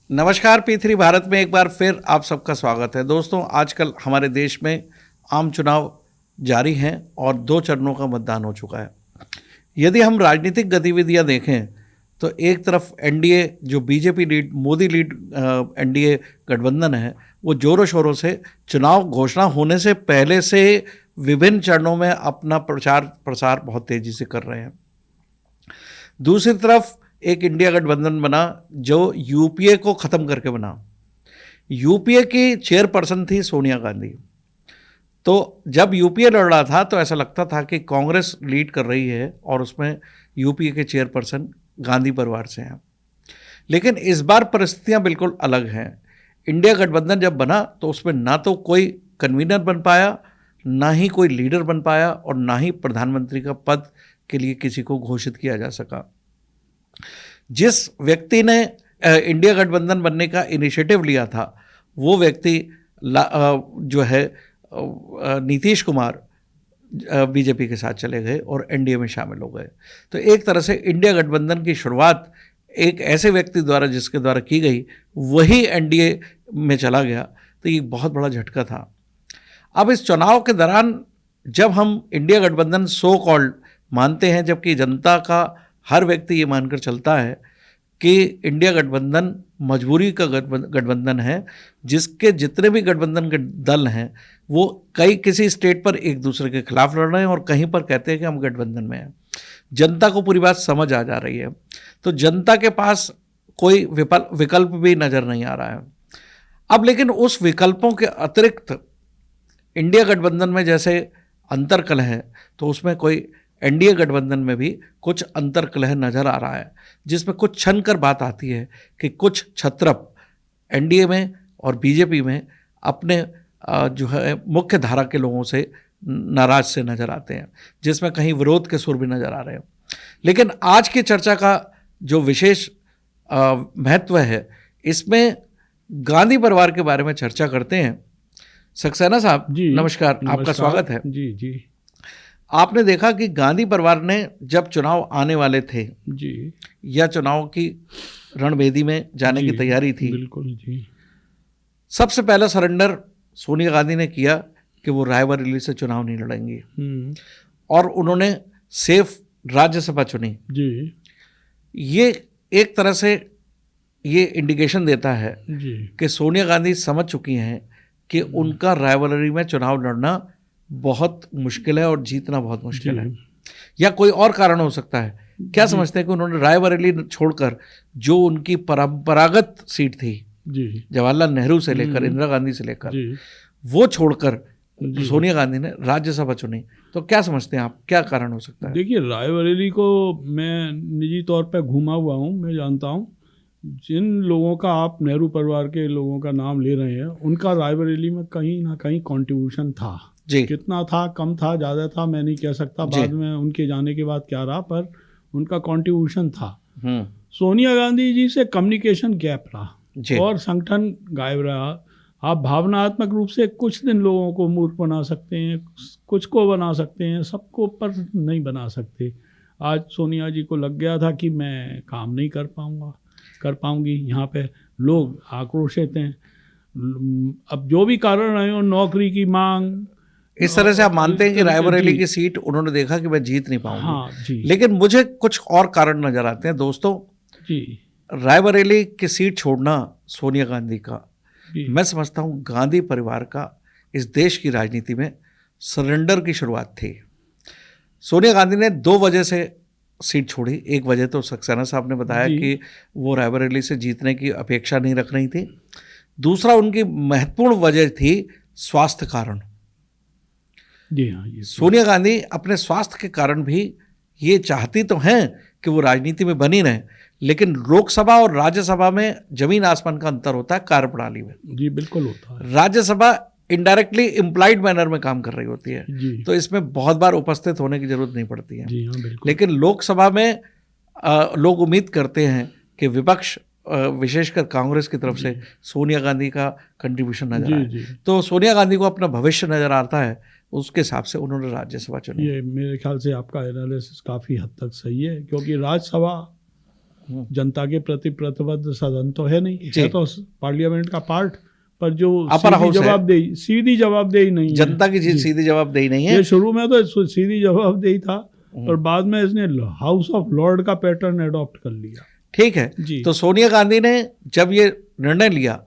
नमस्कार। P3 भारत में एक बार फिर आप सबका स्वागत है। दोस्तों, आजकल हमारे देश में आम चुनाव जारी हैं और 2 चरणों का मतदान हो चुका है। यदि हम राजनीतिक गतिविधियां देखें तो एक तरफ एनडीए जो BJP lead Modi lead NDA गठबंधन है, वो जोरों शोरों से चुनाव घोषणा होने से पहले से विभिन्न चरणों में अपना प्रचार प्रसार बहुत तेजी से कर रहे हैं। दूसरी तरफ एक इंडिया गठबंधन बना जो यूपीए को ख़त्म करके बना। यूपीए की चेयरपर्सन थी सोनिया गांधी। तो जब यूपीए लड़ रहा था तो ऐसा लगता था कि कांग्रेस लीड कर रही है और उसमें यूपीए के चेयरपर्सन गांधी परिवार से हैं। लेकिन इस बार परिस्थितियां बिल्कुल अलग हैं। इंडिया गठबंधन जब बना तो उसमें ना तो कोई कन्वीनर बन पाया, ना ही कोई लीडर बन पाया और ना ही प्रधानमंत्री का पद के लिए किसी को घोषित किया जा सका। जिस व्यक्ति ने इंडिया गठबंधन बनने का इनिशिएटिव लिया था वो व्यक्ति जो है नीतीश कुमार बीजेपी के साथ चले गए और एनडीए में शामिल हो गए। तो एक तरह से इंडिया गठबंधन की शुरुआत एक ऐसे व्यक्ति द्वारा जिसके द्वारा की गई वही एनडीए में चला गया। तो ये बहुत बड़ा झटका था। अब इस चुनाव के दौरान जब हम इंडिया गठबंधन सो कॉल्ड मानते हैं, जबकि जनता का हर व्यक्ति ये मानकर चलता है कि इंडिया गठबंधन मजबूरी का गठबंधन है, जिसके जितने भी गठबंधन के दल हैं वो किसी स्टेट पर एक दूसरे के खिलाफ लड़ रहे हैं और कहीं पर कहते हैं कि हम गठबंधन में हैं। जनता को पूरी बात समझ आ जा रही है। तो जनता के पास कोई विकल्प भी नज़र नहीं आ रहा है अब। लेकिन उस विकल्पों के अतिरिक्त इंडिया गठबंधन में जैसे अंतर्कलह है तो उसमें कोई एनडीए गठबंधन में भी कुछ अंतर्कलह नजर आ रहा है, जिसमें कुछ छन कर बात आती है कि कुछ छत्रप एनडीए में और बीजेपी में अपने जो है मुख्य धारा के लोगों से नाराज से नजर आते हैं, जिसमें कहीं विरोध के सुर भी नजर आ रहे हैं। लेकिन आज की चर्चा का जो विशेष महत्व है, इसमें गांधी परिवार के बारे में चर्चा करते हैं। सक्सेना साहब जी, नमस्कार। आपका स्वागत है। जी जी। आपने देखा कि गांधी परिवार ने जब चुनाव आने वाले थे जी या चुनाव की रणभेदी में जाने की तैयारी थी, बिल्कुल जी, सबसे पहला सरेंडर सोनिया गांधी ने किया कि वो रायबरेली से चुनाव नहीं लड़ेंगी और उन्होंने सिर्फ राज्यसभा चुनी जी। ये एक तरह से ये इंडिकेशन देता है कि सोनिया गांधी समझ चुकी हैं कि उनका रायबरेली में चुनाव लड़ना बहुत मुश्किल है और जीतना बहुत मुश्किल है, या कोई और कारण हो सकता है। क्या समझते हैं कि उन्होंने रायबरेली छोड़कर जो उनकी परंपरागत सीट थी जवाहरलाल नेहरू से लेकर इंदिरा गांधी से लेकर, वो छोड़कर सोनिया गांधी ने राज्यसभा चुनी, तो क्या समझते हैं आप, क्या कारण हो सकता है? देखिए, रायबरेली को मैं निजी तौर पर घूमा हुआ हूँ, मैं जानता हूँ जिन लोगों का आप नेहरू परिवार के लोगों का नाम ले रहे हैं, उनका रायबरेली में कहीं ना कहीं कॉन्ट्रीब्यूशन था। कितना था, कम था, ज़्यादा था, मैं नहीं कह सकता बाद में उनके जाने के बाद क्या रहा, पर उनका कॉन्ट्रीब्यूशन था। सोनिया गांधी जी से कम्युनिकेशन गैप रहा और संगठन गायब रहा। आप भावनात्मक रूप से कुछ दिन लोगों को मूर्ख बना सकते हैं, कुछ को बना सकते हैं, सबको पर नहीं बना सकते। आज सोनिया जी को लग गया था कि मैं काम नहीं कर पाऊंगी। यहाँ पे लोग आक्रोशित हैं। अब जो भी कारण रहे हो, नौकरी की मांग, इस तरह से आप मानते हैं कि रायबरेली की सीट उन्होंने देखा कि मैं जीत नहीं पाऊंगी। हाँ, लेकिन मुझे कुछ और कारण नजर आते हैं दोस्तों जी। रायबरेली की सीट छोड़ना सोनिया गांधी का, मैं समझता हूं गांधी परिवार का इस देश की राजनीति में सरेंडर की शुरुआत थी। सोनिया गांधी ने 2 वजह से सीट छोड़ी। एक वजह तो सक्सेना साहब ने बताया कि वो रायबरेली से जीतने की अपेक्षा नहीं रख रही थी। दूसरा, उनकी महत्वपूर्ण वजह थी स्वास्थ्य कारण। जी हाँ, सोनिया गांधी अपने स्वास्थ्य के कारण भी ये चाहती तो हैं कि वो राजनीति में बनी रहें, लेकिन लोकसभा और राज्यसभा में जमीन आसमान का अंतर होता है कार्यप्रणाली में। जी बिल्कुल होता है। राज्यसभा इनडायरेक्टली इम्प्लाइड मैनर में काम कर रही होती है, तो इसमें बहुत बार उपस्थित होने की जरूरत नहीं पड़ती है। जी हाँ, बिल्कुल। लेकिन लोकसभा में लोग उम्मीद करते हैं कि विपक्ष विशेषकर कांग्रेस की तरफ से सोनिया गांधी का कंट्रीब्यूशन नजर आए, तो सोनिया गांधी को अपना भविष्य नजर आता है, उसके हिसाब से उन्होंने राज्यसभा चुनी। ये मेरे ख्याल से आपका एनालिसिस काफ़ी हद तक सही है, क्योंकि राज्यसभा जनता के प्रति प्रतिबद्ध सदन तो है नहीं, है तो पार्लियामेंट का पार्ट, पर जो सीधी जवाबदेही नहीं है, जनता की सीधी जवाबदेही नहीं है। ये शुरू में तो सीधी जवाबदेही था, पर बाद में इसने हाउस ऑफ लॉर्ड का पैटर्न एडॉप्ट कर लिया। ठीक है जी। तो सोनिया गांधी ने जब ये निर्णय लिया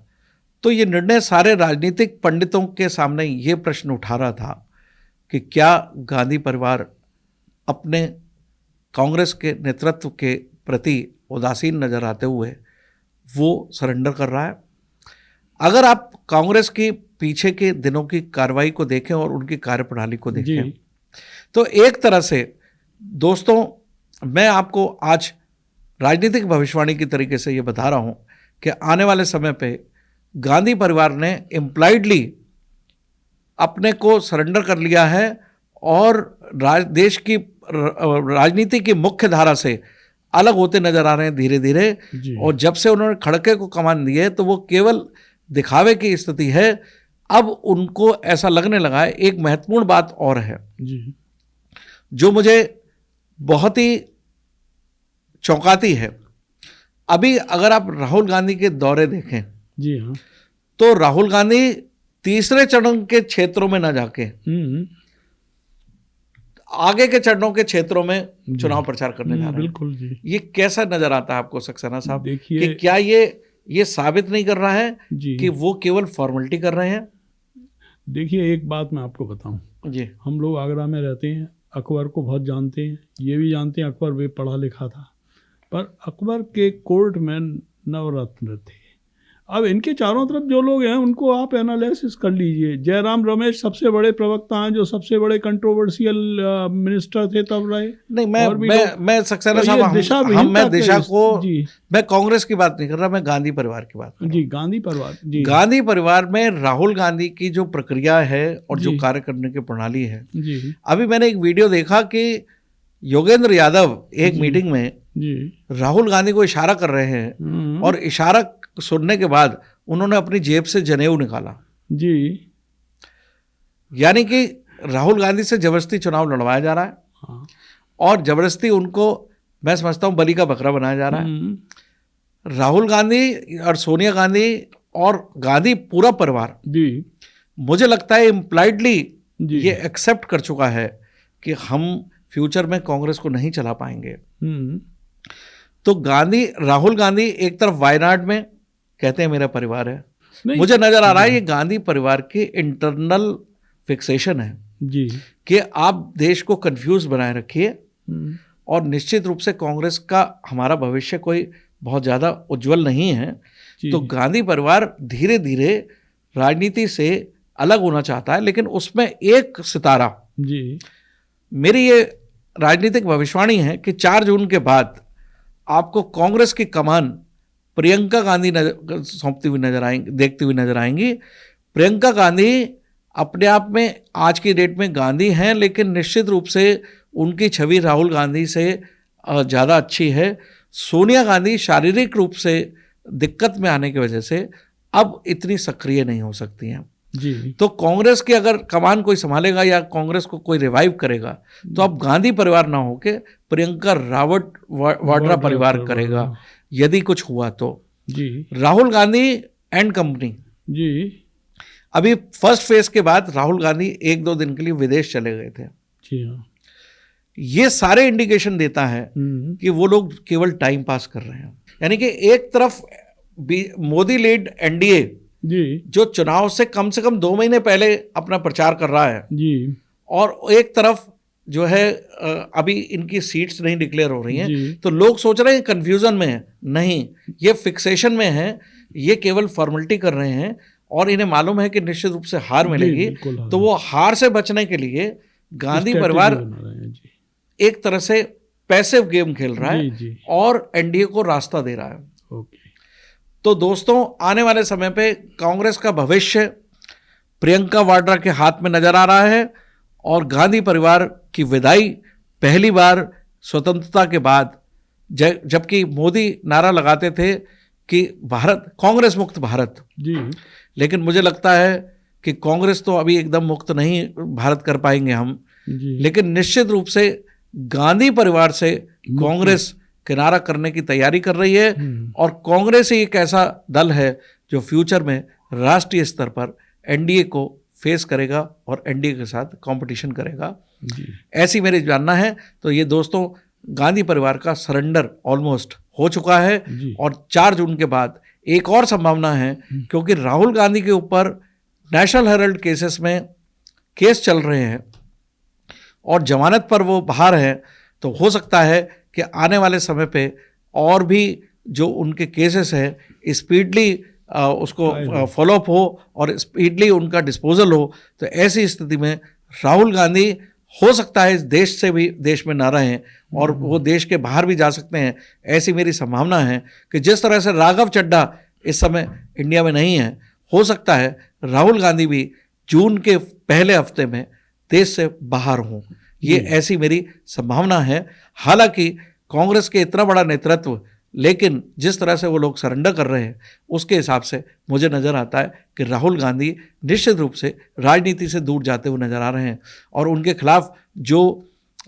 तो ये निर्णय सारे राजनीतिक पंडितों के सामने ये प्रश्न उठा रहा था कि क्या गांधी परिवार अपने कांग्रेस के नेतृत्व के प्रति उदासीन नजर आते हुए वो सरेंडर कर रहा है। अगर आप कांग्रेस की पीछे के दिनों की कार्रवाई को देखें और उनकी कार्यप्रणाली को देखें तो एक तरह से दोस्तों मैं आपको आज राजनीतिक भविष्यवाणी की तरीके से ये बता रहा हूं कि आने वाले समय पे गांधी परिवार ने इम्प्लाइडली अपने को सरेंडर कर लिया है और देश की राजनीति की मुख्य धारा से अलग होते नजर आ रहे हैं धीरे धीरे। और जब से उन्होंने खड़के को कमान दी है तो वो केवल दिखावे की स्थिति है। अब उनको ऐसा लगने लगा है, एक महत्वपूर्ण बात और है जो मुझे बहुत ही चौंकाती है। अभी अगर आप राहुल गांधी के दौरे देखें जी हाँ, तो राहुल गांधी तीसरे चरण के क्षेत्रों में न जाके आगे के चरणों के क्षेत्रों में चुनाव प्रचार करने जा रहे हैं। बिल्कुल जी। ये कैसा नजर आता है आपको सक्सेना साहब? देखिए कि क्या ये साबित नहीं कर रहा है कि वो केवल फॉर्मेलिटी कर रहे हैं? देखिए एक बात मैं आपको बताऊं जी, हम लोग आगरा में रहते हैं, अकबर को बहुत जानते हैं, ये भी जानते हैं अकबर वे पढ़ा लिखा था, पर अकबर के कोर्ट में नवरत्न थे। अब इनके चारों तरफ जो लोग हैं उनको आप एनालिसिस कर लीजिए। जयराम रमेश सबसे बड़े प्रवक्ता हैं, जो सबसे बड़े कंट्रोवर्शियल मिनिस्टर थे तब रहे। नहीं मैं सक्सेना साहब मैं कांग्रेस की बात नहीं कर रहा, मैं गांधी परिवार की बात कर रहा हूं। जी गांधी परिवार में राहुल गांधी की जो प्रक्रिया है और जो कार्य करने की प्रणाली है जी। अभी मैंने एक वीडियो देखा कि योगेंद्र यादव एक मीटिंग में राहुल गांधी को इशारा कर रहे हैं और इशारा सुनने के बाद उन्होंने अपनी जेब से जनेऊ निकाला जी। यानी कि राहुल गांधी से जबरदस्ती चुनाव लड़वाया जा रहा है। हाँ। और जबरदस्ती उनको मैं समझता हूं बलि का बकरा बनाया जा रहा है। राहुल गांधी और सोनिया गांधी और गांधी पूरा परिवार जी, मुझे लगता है इम्प्लाइडली ये एक्सेप्ट कर चुका है कि हम फ्यूचर में कांग्रेस को नहीं चला पाएंगे। तो राहुल गांधी एक तरफ वायनाड में कहते हैं मेरा परिवार है, मुझे नजर आ रहा है ये गांधी परिवार की इंटरनल फिक्सेशन है जी कि आप देश को कंफ्यूज बनाए रखिए और निश्चित रूप से कांग्रेस का हमारा भविष्य कोई बहुत ज़्यादा उज्जवल नहीं है। तो गांधी परिवार धीरे धीरे राजनीति से अलग होना चाहता है, लेकिन उसमें एक सितारा जी, मेरी ये राजनीतिक भविष्यवाणी है कि 4 जून के बाद आपको कांग्रेस की कमान प्रियंका गांधी सौंपती हुई देखती हुई नजर आएंगी। प्रियंका गांधी अपने आप में आज की डेट में गांधी हैं, लेकिन निश्चित रूप से उनकी छवि राहुल गांधी से ज़्यादा अच्छी है। सोनिया गांधी शारीरिक रूप से दिक्कत में आने की वजह से अब इतनी सक्रिय नहीं हो सकती हैं जी। तो कांग्रेस की अगर कमान कोई संभालेगा या कांग्रेस को कोई रिवाइव करेगा तो अब गांधी परिवार ना होके प्रियंका वाड्रा परिवार करेगा यदि कुछ हुआ तो जी। राहुल गांधी एंड कंपनी जी, अभी फर्स्ट फेज के बाद राहुल गांधी 1-2 दिन के लिए विदेश चले गए थे जी हाँ। ये सारे इंडिकेशन देता है कि वो लोग केवल टाइम पास कर रहे हैं। यानी कि एक तरफ मोदी लीड एनडीए जी, जो चुनाव से कम 2 महीने पहले अपना प्रचार कर रहा है जी, और एक तरफ जो है अभी इनकी सीट्स नहीं डिक्लेयर हो रही हैं, तो लोग सोच रहे हैं कंफ्यूजन में है। नहीं, ये फिक्सेशन में है, ये केवल फॉर्मेलिटी कर रहे हैं और इन्हें मालूम है कि निश्चित रूप से हार मिलेगी। तो वो हार से बचने के लिए गांधी परिवार एक तरह से पैसिव गेम खेल रहा है और एनडीए को रास्ता दे रहा है। तो दोस्तों आने वाले समय पे कांग्रेस का भविष्य प्रियंका वाड्रा के हाथ में नजर आ रहा है और गांधी परिवार की विदाई पहली बार स्वतंत्रता के बाद, जबकि मोदी नारा लगाते थे कि भारत कांग्रेस मुक्त भारत जी, लेकिन मुझे लगता है कि कांग्रेस तो अभी एकदम मुक्त नहीं भारत कर पाएंगे हम जी। लेकिन निश्चित रूप से गांधी परिवार से कांग्रेस किनारा करने की तैयारी कर रही है। और कांग्रेस ही एक ऐसा दल है जो फ्यूचर में राष्ट्रीय स्तर पर एनडीए को फेस करेगा और एनडीए के साथ कंपटीशन करेगा, ऐसी मेरी जानना है। तो ये दोस्तों, गांधी परिवार का सरेंडर ऑलमोस्ट हो चुका है और 4 जून के बाद एक और संभावना है, क्योंकि राहुल गांधी के ऊपर नेशनल हेराल्ड केसेस में केस चल रहे हैं और जमानत पर वो बाहर हैं, तो हो सकता है कि आने वाले समय पे और भी जो उनके केसेस हैं स्पीडली उसको फॉलोअप हो और स्पीडली उनका डिस्पोजल हो। तो ऐसी स्थिति में राहुल गांधी हो सकता है इस देश से भी देश में ना रहें और वो देश के बाहर भी जा सकते हैं। ऐसी मेरी संभावना है कि जिस तरह से राघव चड्ढा इस समय इंडिया में नहीं है, हो सकता है राहुल गांधी भी जून के पहले हफ्ते में देश से बाहर हों। ये ऐसी मेरी संभावना है। हालांकि कांग्रेस के इतना बड़ा नेतृत्व, लेकिन जिस तरह से वो लोग सरेंडर कर रहे हैं उसके हिसाब से मुझे नज़र आता है कि राहुल गांधी निश्चित रूप से राजनीति से दूर जाते हुए नजर आ रहे हैं और उनके खिलाफ जो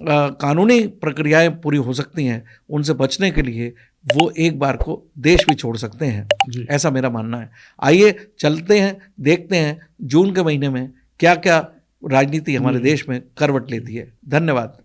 कानूनी प्रक्रियाएं पूरी हो सकती हैं उनसे बचने के लिए वो एक बार को देश भी छोड़ सकते हैं, ऐसा मेरा मानना है। आइए चलते हैं, देखते हैं जून के महीने में क्या क्या राजनीति हमारे देश में करवट लेती है। धन्यवाद।